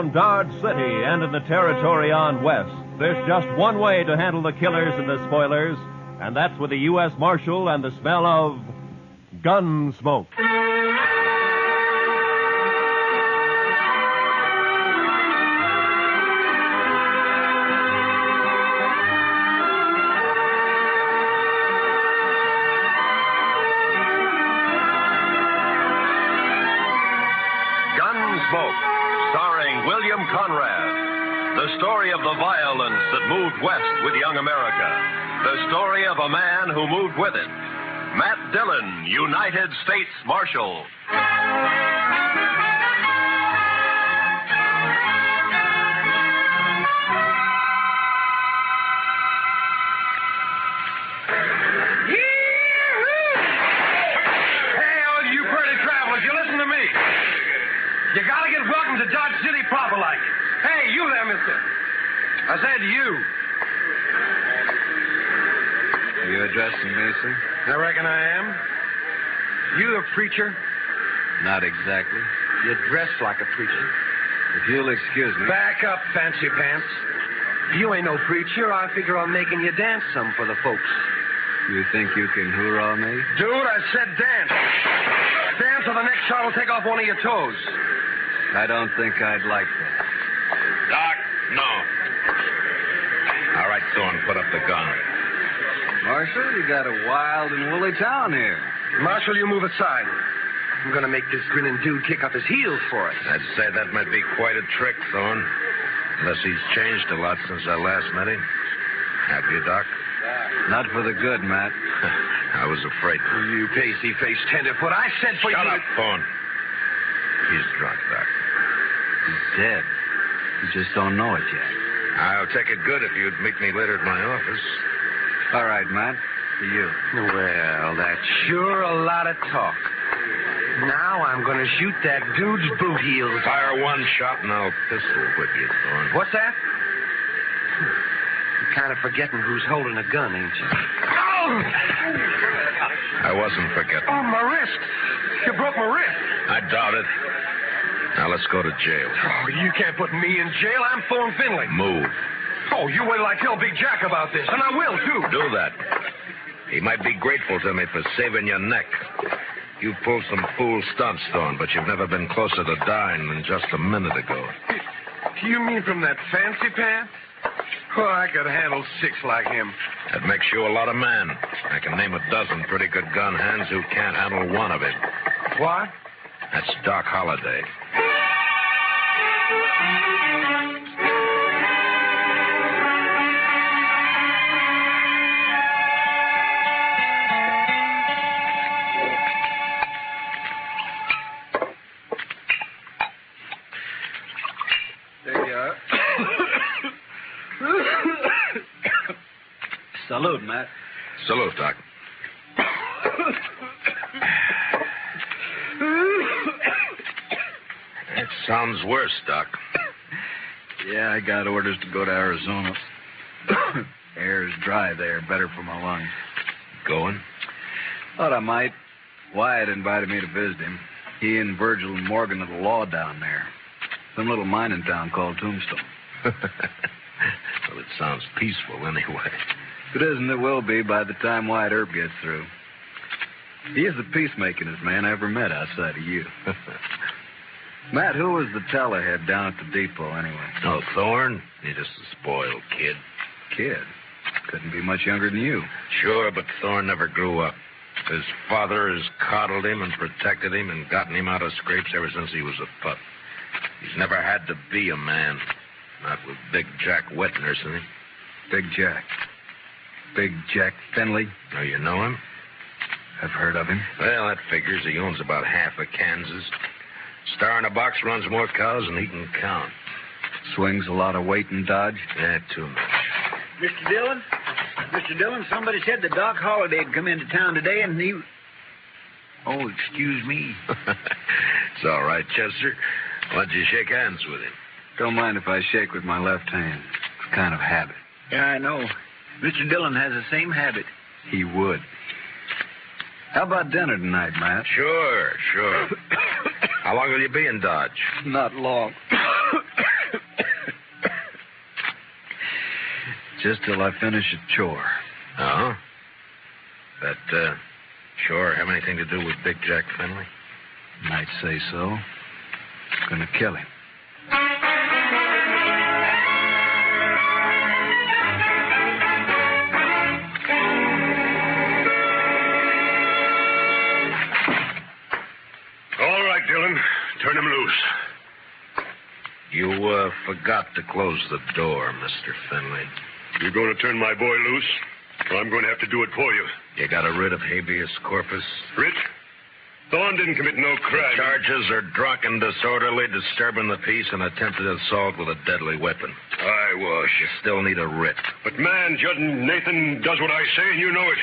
around Dodge City and in the territory on west, there's just one way to handle the killers and the spoilers, and that's with the U.S. Marshal and the smell of Gunsmoke. Gunsmoke, starring William Conrad. The story of the violence that moved west with young America. The story of a man who moved with it. Matt Dillon, United States Marshal. You gotta get welcome to Dodge City proper like. Hey, you there, mister. I said you. You addressing me, sir? I reckon I am. You a preacher? Not exactly. You dress like a preacher. If you'll excuse me. Back up, fancy pants. You ain't no preacher. I figure on making you dance some for the folks. You think you can hoorah me? Dude, I said dance. Dance or the next shot will take off one of your toes. I don't think I'd like that. Doc, no. All right, Thorne, put up the gun. Marshal, you got a wild and woolly town here. Marshal, you move aside. I'm going to make this grinning dude kick up his heels for us. I'd say that might be quite a trick, Thorne. Unless he's changed a lot since I last met him. Have you, Doc? Not for the good, Matt. I was afraid. You pasty-faced tenderfoot. I said for you... Shut up, Thorne. He's drunk, Doc. He's dead. You just don't know it yet. I'll take it good if you'd meet me later at my office. All right, Matt. To you. Well, that's sure a lot of talk. Now I'm going to shoot that dude's boot heels. Fire one shot and I'll pistol whip you, Thorne. What's that? You're kind of forgetting who's holding a gun, ain't you? Oh! I wasn't forgetting. Oh, my wrist. You broke my wrist. I doubt it. Now let's go to jail. Oh, you can't put me in jail. I'm Thorne Finley. Move. Oh, you wait till I tell Big Jack about this, and I will, too. Do that. He might be grateful to me for saving your neck. You pulled some fool stunts, Thorne, but you've never been closer to dying than just a minute ago. You mean from that fancy pants? Oh, I could handle 6 like him. That makes you a lot of man. I can name a dozen pretty good gun hands who can't handle one of it. What? That's Doc Holliday. There you are. Salute, Matt. Salute, Doc. That sounds worse, Doc. Yeah, I got orders to go to Arizona. Air's dry there, better for my lungs. Going? Thought I might. Wyatt invited me to visit him. He and Virgil and Morgan are the law down there. Some little mining town called Tombstone. Well, it sounds peaceful anyway. If it isn't, it will be by the time Wyatt Earp gets through. He is the peacemakingest man I ever met outside of you. Matt, who was the tellerhead down at the depot anyway? Oh, Thorne? He's just a spoiled kid. Kid? Couldn't be much younger than you. Sure, but Thorne never grew up. His father has coddled him and protected him and gotten him out of scrapes ever since he was a pup. He's never had to be a man. Not with Big Jack wet nursing him. Big Jack. Big Jack Finley. Oh, you know him? I've heard of him. Well, that figures. He owns about half of Kansas. Star in a box runs more cows than he can count. Swings a lot of weight in Dodge? Yeah, too much. Mr. Dillon? Mr. Dillon, somebody said that Doc Holliday had come into town today and he... Oh, excuse me. It's all right, Chester. Why don't you shake hands with him? Don't mind if I shake with my left hand. It's a kind of habit. Yeah, I know. Mr. Dillon has the same habit. He would. How about dinner tonight, Matt? Sure. How long will you be in Dodge? Not long. Just till I finish a chore. Oh? That, chore have anything to do with Big Jack Finley? Might say so. Gonna kill him. All right, Dillon. Turn him loose. You, forgot to close the door, Mr. Finley. You going to turn my boy loose? Or I'm going to have to do it for you. You got a writ of habeas corpus? Writ? Thorne didn't commit no crime. The charges are drunken, disorderly, disturbing the peace, and attempted assault with a deadly weapon. I was. You still need a writ. But, man, Judd Nathan does what I say, and you know it.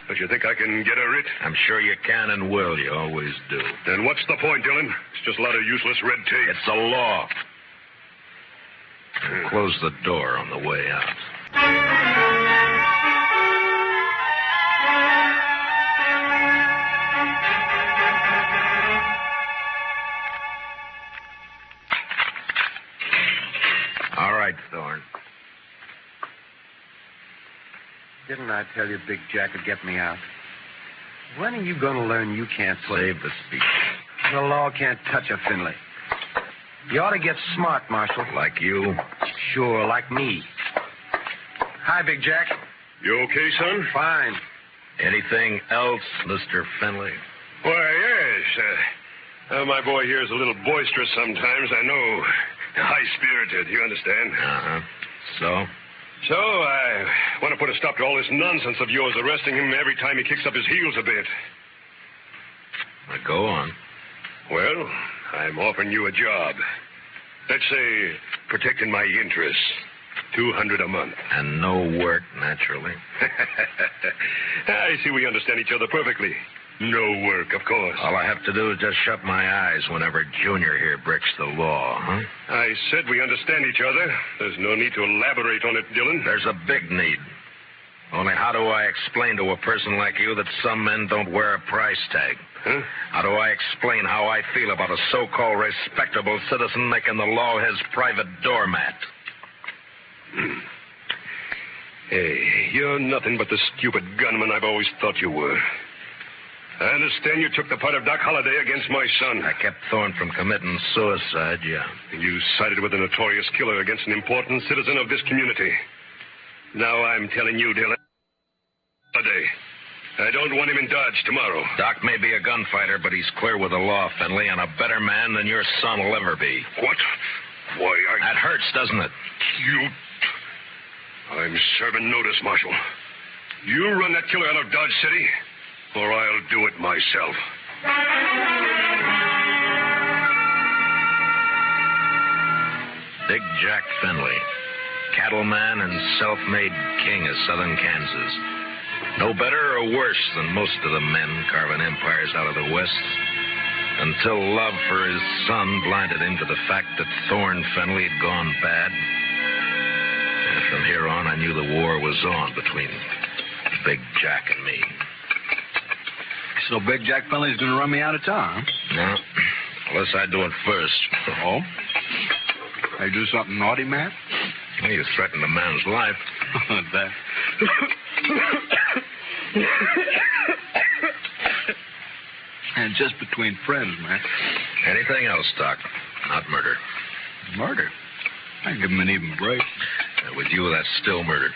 Don't you think I can get a writ? I'm sure you can and will. You always do. Then what's the point, Dillon? It's just a lot of useless red tape. It's the law. And close the door on the way out. All right, Thorne. Didn't I tell you Big Jack would get me out? When are you going to learn you can't play? Save the speech. The law can't touch a Finley. You ought to get smart, Marshal. Like you? Sure, like me. Hi, Big Jack. You okay, son? Fine. Anything else, Mr. Finley? Why, yes. My boy here is a little boisterous sometimes, I know. High-spirited, you understand? Uh-huh. So? So, I want to put a stop to all this nonsense of yours, arresting him every time he kicks up his heels a bit. Now, go on. Well, I'm offering you a job. Let's say, protecting my interests. $200 a month. And no work, naturally. I see we understand each other perfectly. No work, of course. All I have to do is just shut my eyes whenever Junior here breaks the law, huh? I said we understand each other. There's no need to elaborate on it, Dillon. There's a big need. Only how do I explain to a person like you that some men don't wear a price tag? Huh? How do I explain how I feel about a so-called respectable citizen making the law his private doormat? Hey, you're nothing but the stupid gunman I've always thought you were. I understand you took the part of Doc Holliday against my son. I kept Thorne from committing suicide, yeah. You sided with a notorious killer against an important citizen of this community. Now I'm telling you, Dillon, Holliday, I don't want him in Dodge tomorrow. Doc may be a gunfighter, but he's clear with the law, Finley, and a better man than your son will ever be. What? Why, That hurts, doesn't it? I'm serving notice, Marshal. You run that killer out of Dodge City, or I'll do it myself. Big Jack Finley, cattleman and self-made king of southern Kansas. No better or worse than most of the men carving empires out of the West, until love for his son blinded him to the fact that Thorne Finley had gone bad. And from here on, I knew the war was on between Big Jack and me. So Big Jack Finley's going to run me out of town, huh? No, unless I do it first. Oh? I do something naughty, Matt? Well, you threatened a man's life. That. And just between friends, Matt. Anything else, Doc? Not murder. Murder? I give him an even break. With you, that's still murder.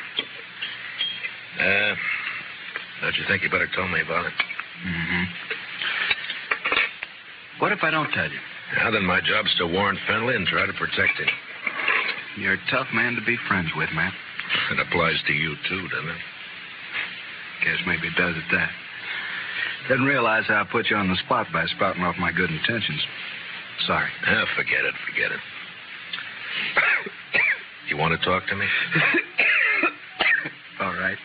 Don't you think you better tell me about it? Mm-hmm. What if I don't tell you? Now, then my job's to warn Finley and try to protect him. You're a tough man to be friends with, Matt. It applies to you, too, doesn't it? Guess maybe it does at that. Didn't realize how I put you on the spot by spouting off my good intentions. Sorry. Forget it. You want to talk to me? All right.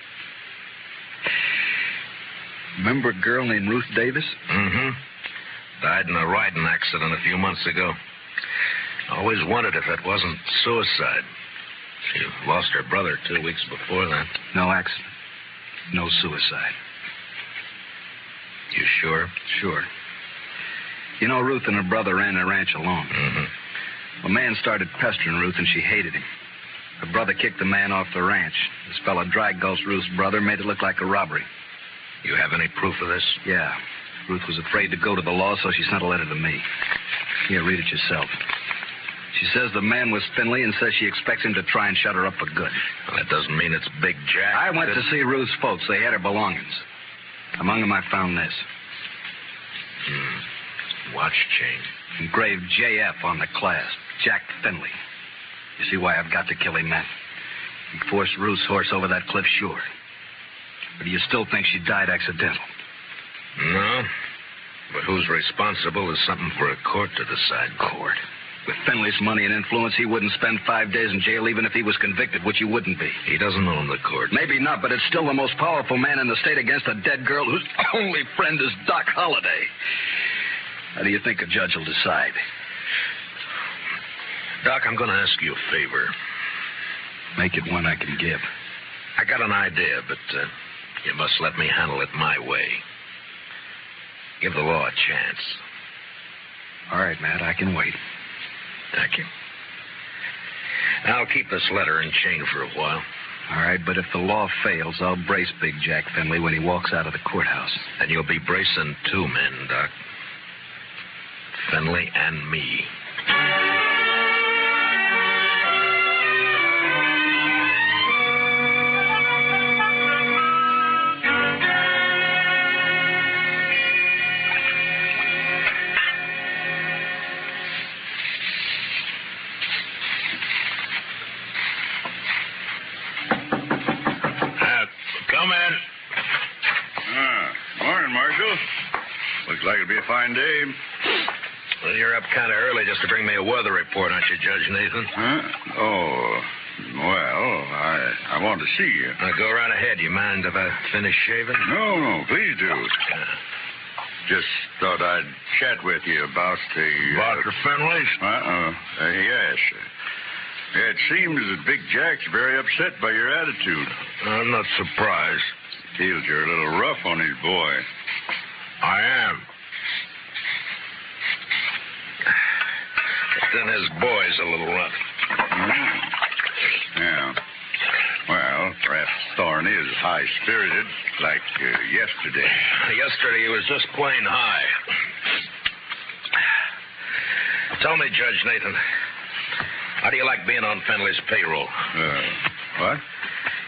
Remember a girl named Ruth Davis? Mm-hmm. Died in a riding accident a few months ago. Always wondered if it wasn't suicide. She lost her brother 2 weeks before that. No accident. No suicide. You sure? Sure. You know, Ruth and her brother ran a ranch alone. Mm-hmm. A man started pestering Ruth, and she hated him. Her brother kicked the man off the ranch. This fella dragged Ghost Ruth's brother, made it look like a robbery. You have any proof of this? Yeah. Ruth was afraid to go to the law, so she sent a letter to me. Here, read it yourself. She says the man was Finley and says she expects him to try and shut her up for good. Well, that doesn't mean it's Big Jack. I went to see Ruth's folks. They had her belongings. Among them, I found this. Watch chain. Engraved JF on the clasp. Jack Finley. You see why I've got to kill him, Matt? He forced Ruth's horse over that cliff, sure. But do you still think she died accidental? No. But who's responsible is something for a court to decide. Court? With Finley's money and influence, he wouldn't spend 5 days in jail even if he was convicted, which he wouldn't be. He doesn't own the court. Maybe not, but it's still the most powerful man in the state against a dead girl whose only friend is Doc Holliday. How do you think a judge will decide? Doc, I'm going to ask you a favor. Make it one I can give. I got an idea, but you must let me handle it my way. Give the law a chance. All right, Matt, I can wait. Thank you. I'll keep this letter in chain for a while. All right, but if the law fails, I'll brace Big Jack Finley when he walks out of the courthouse. And you'll be bracing 2 men, Doc. Finley and me. Come in. Morning, Marshal. Looks like it'll be a fine day. Well, you're up kind of early just to bring me a weather report, aren't you, Judge Nathan? Huh? Oh, well, I want to see you. Now, go right ahead. You mind if I finish shaving? No, please do. Just thought I'd chat with you about the... Dr. Finley's? Yes. It seems that Big Jack's very upset by your attitude. I'm not surprised. Feels you're a little rough on his boy. I am. But then his boy's a little rough. Yeah. Well, perhaps Thorne is high-spirited, like yesterday. Yesterday he was just plain high. Tell me, Judge Nathan, how do you like being on Finley's payroll? What?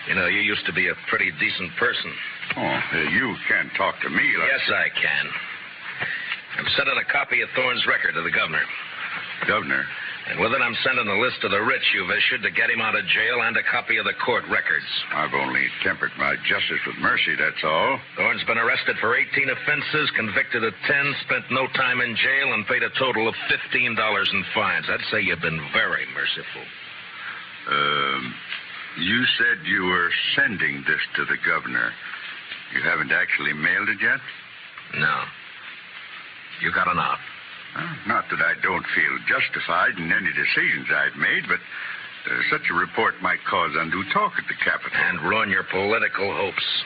You know, you used to be a pretty decent person. Oh, you can't talk to me like... Yes, I can. I'm sending a copy of Thorne's record to the governor. Governor? And with it, I'm sending a list of the writs you've issued to get him out of jail and a copy of the court records. I've only tempered my justice with mercy, that's all. Thorne's been arrested for 18 offenses, convicted of 10, spent no time in jail, and paid a total of $15 in fines. I'd say you've been very merciful. You said you were sending this to the governor. You haven't actually mailed it yet? No. You got enough. Not that I don't feel justified in any decisions I've made, but such a report might cause undue talk at the Capitol. And ruin your political hopes.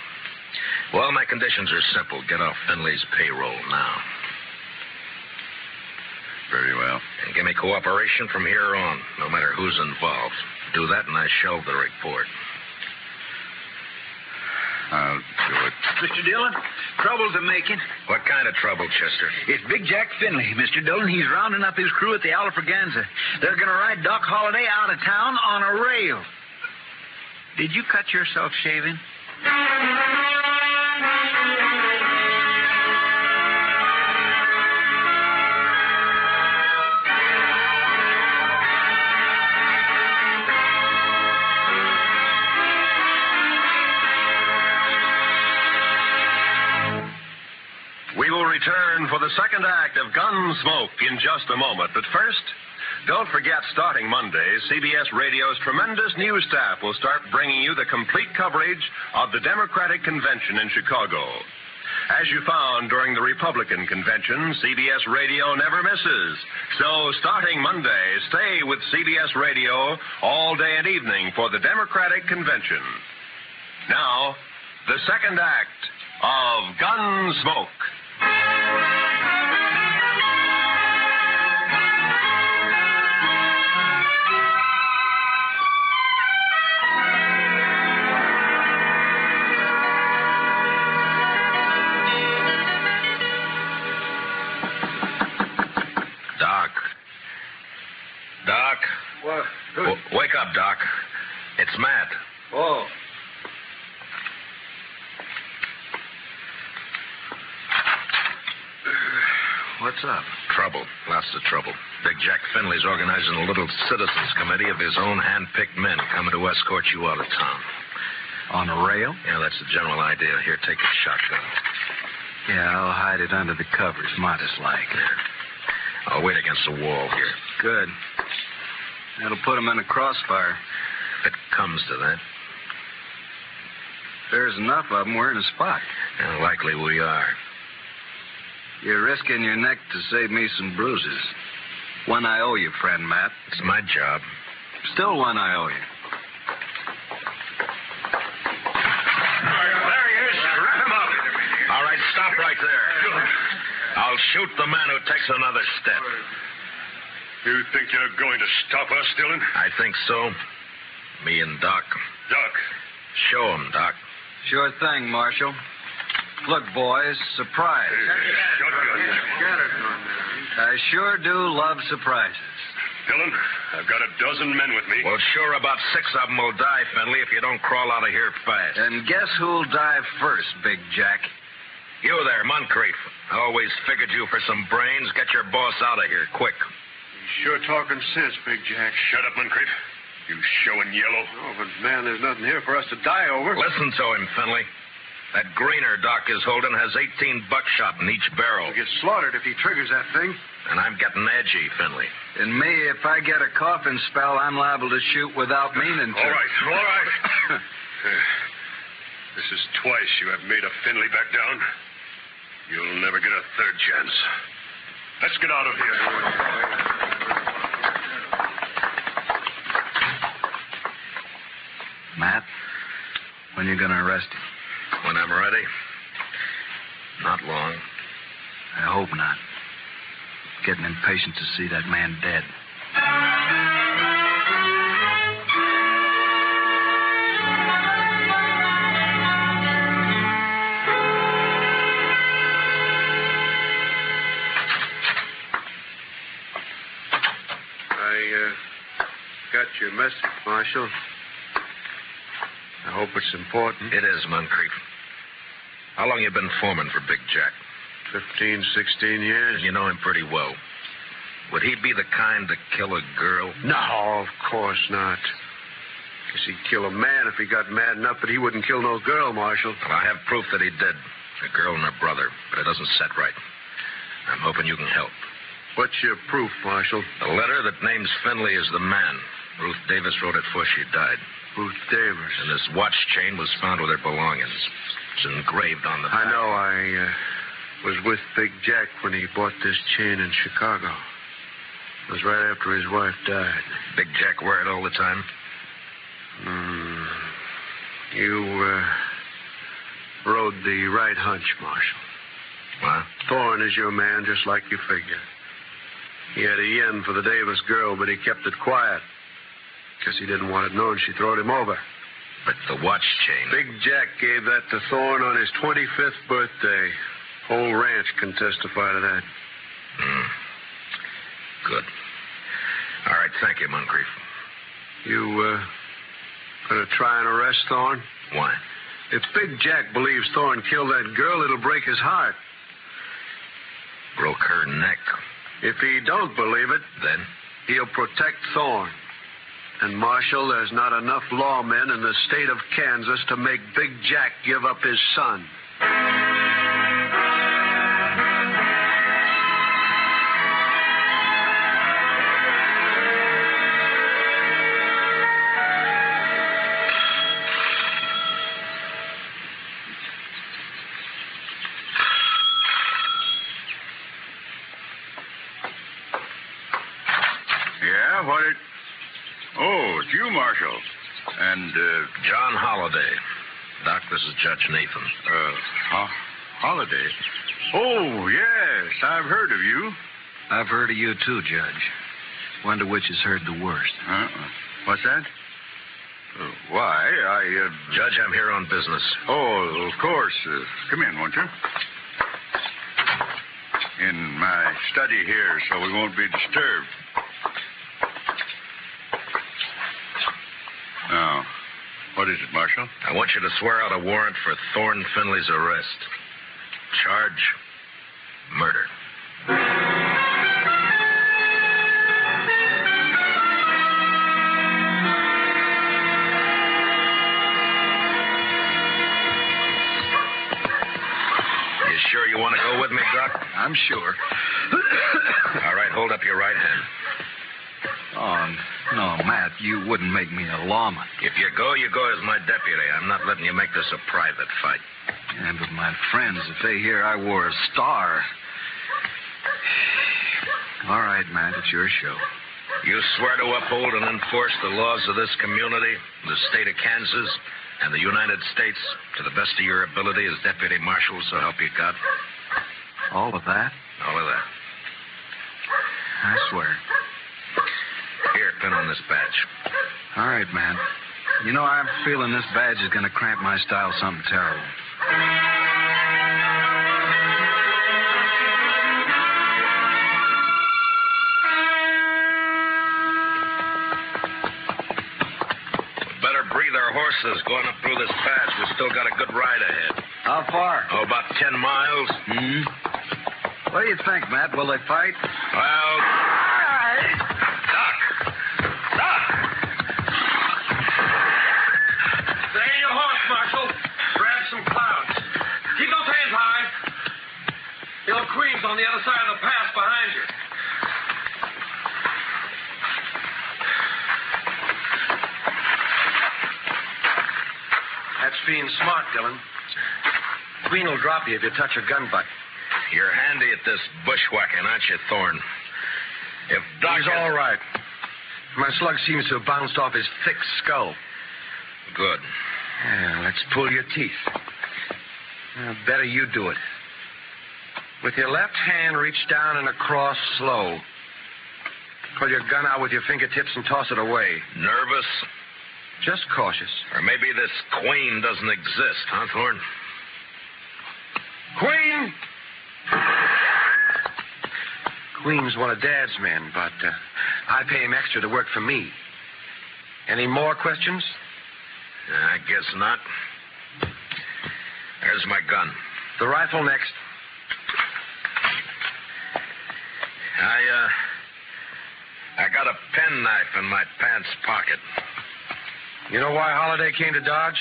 Well, my conditions are simple. Get off Finley's payroll now. Very well. And give me cooperation from here on, no matter who's involved. Do that and I shelve the report. I'll do it. Mr. Dillon, trouble's a-making. What kind of trouble, Chester? It's Big Jack Finley, Mr. Dillon. He's rounding up his crew at the Alfraganza. They're going to ride Doc Holliday out of town on a rail. Did you cut yourself shaving? We will return for the second act of Gunsmoke in just a moment. But first, don't forget, starting Monday, CBS Radio's tremendous news staff will start bringing you the complete coverage of the Democratic Convention in Chicago. As you found during the Republican Convention, CBS Radio never misses. So, starting Monday, stay with CBS Radio all day and evening for the Democratic Convention. Now, the second act of Gunsmoke. What's up? Trouble. Lots of trouble. Big Jack Finley's organizing a little citizens committee of his own hand-picked men coming to escort you out of town. On a rail? Yeah, that's the general idea. Here, take a shotgun. Yeah, I'll hide it under the covers, modest-like. Here. I'll wait against the wall here. Good. That'll put him in a crossfire. If it comes to that. There's enough of them, we're in a spot. Yeah, likely we are. You're risking your neck to save me some bruises. One I owe you, friend Matt. It's my job. Still one I owe you. There he is. Wrap him up. All right, stop right there. I'll shoot the man who takes another step. You think you're going to stop us, Dillon? I think so. Me and Doc. Doc. Show him, Doc. Sure thing, Marshal. Look, boys, surprise. I sure do love surprises. Dillon, I've got a dozen men with me. Well, sure, about 6 of them will die, Finley, if you don't crawl out of here fast. And guess who'll die first, Big Jack? You there, Moncrief. I always figured you for some brains. Get your boss out of here, quick. Sure talking sense, Big Jack. Shut up, Moncrief. You showing yellow. Oh, but, man, there's nothing here for us to die over. Listen to him, Finley. That greener Doc is holding has 18 buckshot in each barrel. He'll get slaughtered if he triggers that thing. And I'm getting edgy, Finley. And me, if I get a coughing spell, I'm liable to shoot without meaning to. All right. This is twice you have made a Finley back down. You'll never get a third chance. Let's get out of here. Matt, when you going to arrest him? When I'm ready. Not long. I hope not. Getting impatient to see that man dead. I got your message, Marshal. I hope it's important. It is, Moncrief. How long you been foreman for Big Jack? 15, 16 years. And you know him pretty well. Would he be the kind to kill a girl? No, of course not. Guess he'd kill a man if he got mad enough, but he wouldn't kill no girl, Marshal. Well, I have proof that he did. A girl and her brother, but it doesn't set right. I'm hoping you can help. What's your proof, Marshal? The letter that names Finley as the man. Ruth Davis wrote it before she died. Ruth Davis. And this watch chain was found with her belongings. It's engraved on the back. I know. I was with Big Jack when he bought this chain in Chicago. It was right after his wife died. Big Jack wear it all the time? You rode the right hunch, Marshal. What? Thorne is your man, just like you figured. He had a yen for the Davis girl, but he kept it quiet. Guess he didn't want it known she throwed him over. But the watch chain... Big Jack gave that to Thorne on his 25th birthday. Whole ranch can testify to that. Good. All right, thank you, Moncrief. You, gonna try and arrest Thorne? Why? If Big Jack believes Thorne killed that girl, it'll break his heart. Broke her neck. If he don't believe it, Then? he'll protect Thorne. And, Marshal, there's not enough lawmen in the state of Kansas to make Big Jack give up his son. Yeah, what it... Oh, it's you, Marshal. And, John Holliday. Doc, this is Judge Nathan. Holiday? Oh, yes, I've heard of you. I've heard of you, too, Judge. Wonder which has heard the worst. What's that? Why, Judge, I'm here on business. Oh, of course. Come in, won't you? In my study here, so we won't be disturbed. Now, what is it, Marshal? I want you to swear out a warrant for Thorne Finley's arrest. Charge, murder. sure you want to go with me, Doc? I'm sure. All right, hold up your right hand. Oh, no, Matt, you wouldn't make me a lawman. If you go as my deputy. I'm not letting you make this a private fight. Yeah, but my friends, if they hear I wore a star... All right, Matt, it's your show. You swear to uphold and enforce the laws of this community, the state of Kansas, and the United States to the best of your ability as deputy marshal, so help you God? All of that? All of that. I swear. Here, pin on this badge. All right, man. You know, I'm feeling this badge is going to cramp my style something terrible. Better breathe our horses going up through this pass. We still got a good ride ahead. How far? Oh, about 10 miles. What do you think, Matt? Will they fight? Well... Queen's on the other side of the pass behind you. That's being smart, Dillon. Queen will drop you if you touch her gun butt. You're handy at this bushwhacking, aren't you, Thorne? If Doc... He's all right. My slug seems to have bounced off his thick skull. Good. Yeah, let's pull your teeth. Better you do it. With your left hand, reach down and across slow. Pull your gun out with your fingertips and toss it away. Nervous? Just cautious. Or maybe this Queen doesn't exist, huh, Thorne? Queen! Queen's one of Dad's men, but I pay him extra to work for me. Any more questions? I guess not. There's my gun. The rifle next. I got a penknife in my pants pocket. You know why Holiday came to Dodge?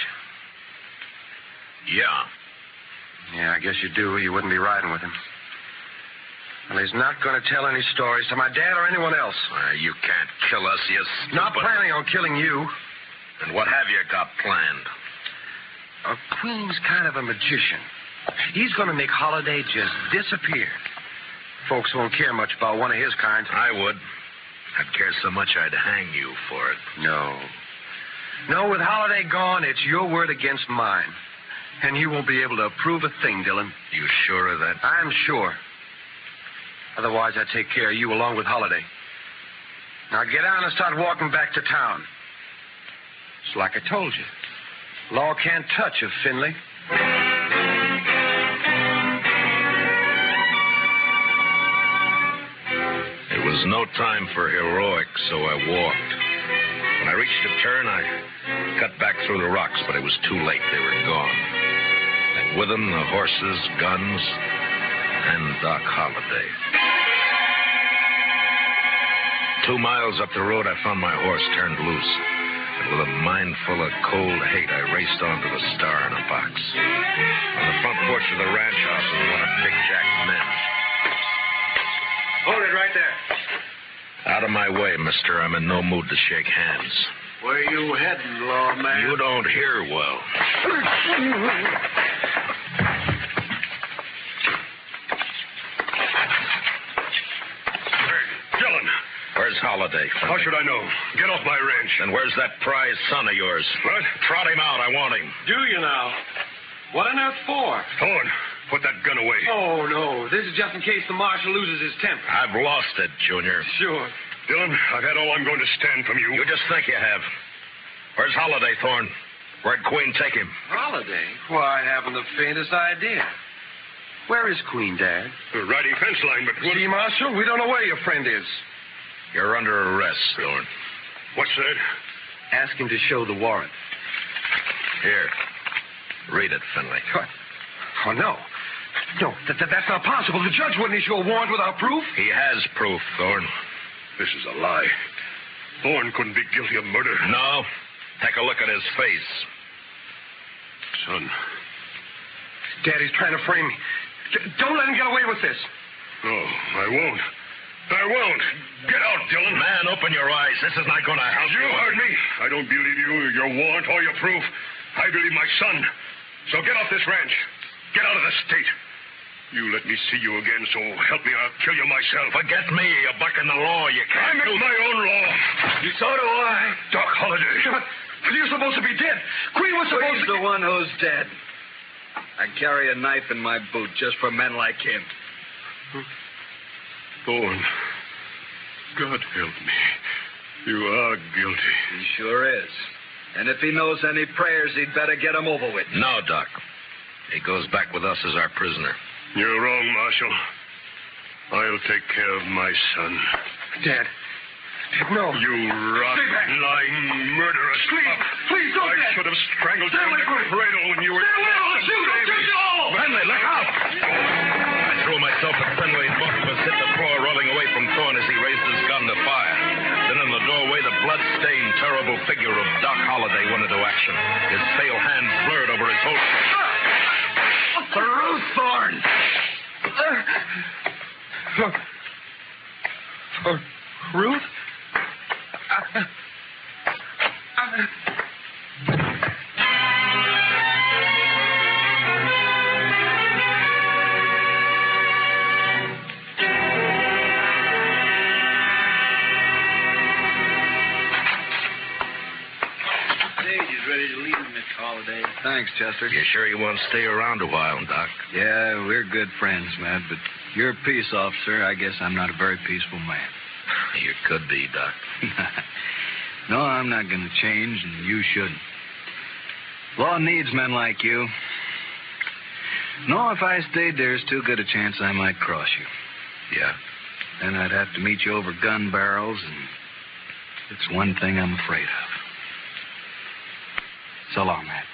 Yeah. Yeah, I guess you do. You wouldn't be riding with him. Well, he's not going to tell any stories to my dad or anyone else. You can't kill us, you stupid... Not planning on killing you. And what have you got planned? Queen's kind of a magician. He's going to make Holiday just disappear. Folks won't care much about one of his kind. I would. I'd care so much I'd hang you for it. No. No, with Holiday gone, it's your word against mine. And you won't be able to approve a thing, Dillon. You sure of that? I'm sure. Otherwise, I'd take care of you along with Holiday. Now get on and start walking back to town. It's like I told you. Law can't touch a Finley. It was no time for heroics, so I walked. When I reached a turn, I cut back through the rocks, but it was too late. They were gone. And with them, the horses, guns, and Doc Holliday. 2 miles up the road, I found my horse turned loose. And with a mind full of cold hate, I raced onto the star in a box. On the front porch of the ranch house was one of Big Jack's men. Hold it right there. Out of my way, mister. I'm in no mood to shake hands. Where you heading, lawman? You don't hear well. Dillon. Where's Holiday? How should I know? Get off my ranch. And where's that prize son of yours? What? Trot him out. I want him. Do you now? What on earth for? Thorne, put that gun away. Oh, no. This is just in case the marshal loses his temper. I've lost it, Junior. Sure. Dillon, I've had all I'm going to stand from you. You just think you have. Where's Holiday, Thorne? Where'd Queen take him? Holiday? Why, I haven't the faintest idea. Where is Queen, Dad? Riding fence line, but... See, Marshal, we don't know where your friend is. You're under arrest, Thorne. What's that? Ask him to show the warrant. Here. Read it, Finley. What? Oh, no. No, that's not possible. The judge wouldn't issue a warrant without proof. He has proof, Thorne. This is a lie. Thorne couldn't be guilty of murder. No. Take a look at his face. Son. Daddy's trying to frame me. Don't let him get away with this. No, I won't. I won't. Get out, Dillon. Man, open your eyes. This is not going to help You heard me. I don't believe you, your warrant, or your proof. I believe my son. So get off this ranch. Get out of the state. You let me see you again, so help me, I'll kill you myself. Forget me. You're bucking the law. You I can't make my own law. So do I. Doc Holliday. But you're supposed to be dead. Queen was supposed He's to... the one who's dead. I carry a knife in my boot just for men like him. Bowen, God help me. You are guilty. He sure is. And if he knows any prayers, he'd better get them over with. No, Doc. He goes back with us as our prisoner. You're wrong, Marshal. I'll take care of my son. Dad, no. You rotten, lying, murderous pup. Please don't, I Dad. should have strangled you in the cradle when you were... Fenway, look out! I threw myself at Fenway's book, was hit the floor, rolling away from Thorne as he raised his gun to fire. Then in the doorway, the blood-stained, terrible figure of Doc Holliday went into action. His pale hands blurred over his holster. Ruth Thorne! Ruth? Ready to leave, Mr. Holliday. Thanks, Chester. You sure you won't stay around a while, Doc? Yeah, we're good friends, Matt, but you're a peace officer. I guess I'm not a very peaceful man. You could be, Doc. No, I'm not going to change, and you shouldn't. Law needs men like you. No, if I stayed, there's too good a chance I might cross you. Yeah? Then I'd have to meet you over gun barrels, and it's one thing I'm afraid of. So long, Matt.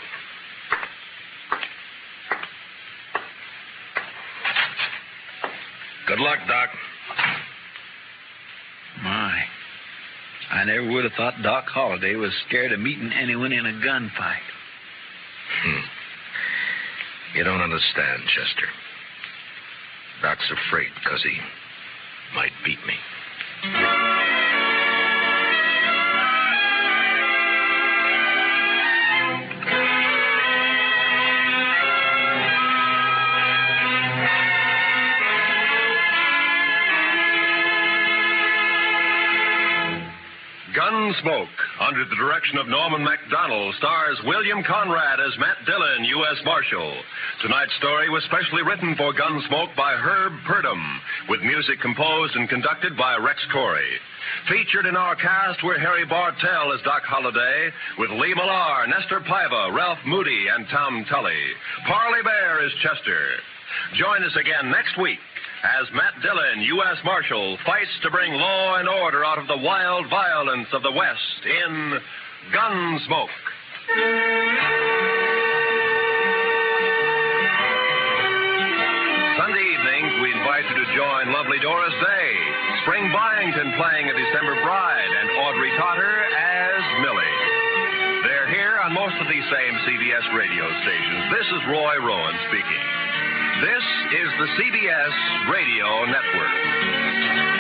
Good luck, Doc. My. I never would have thought Doc Holliday was scared of meeting anyone in a gunfight. You don't understand, Chester. Doc's afraid because he might beat me. Gunsmoke, under the direction of Norman MacDonald, stars William Conrad as Matt Dillon, U.S. Marshal. Tonight's story was specially written for Gunsmoke by Herb Purdom, with music composed and conducted by Rex Corey. Featured in our cast were Harry Bartell as Doc Holliday, with Lee Millar, Nestor Paiva, Ralph Moody, and Tom Tully. Parley Bear is Chester. Join us again next week as Matt Dillon, U.S. Marshal, fights to bring law and order out of the wild violence of the West in Gunsmoke. Sunday evenings, we invite you to join lovely Doris Day, Spring Byington playing a December Bride, and Audrey Totter as Millie. They're here on most of these same CBS radio stations. This is Roy Rowan speaking. This is the CBS Radio Network.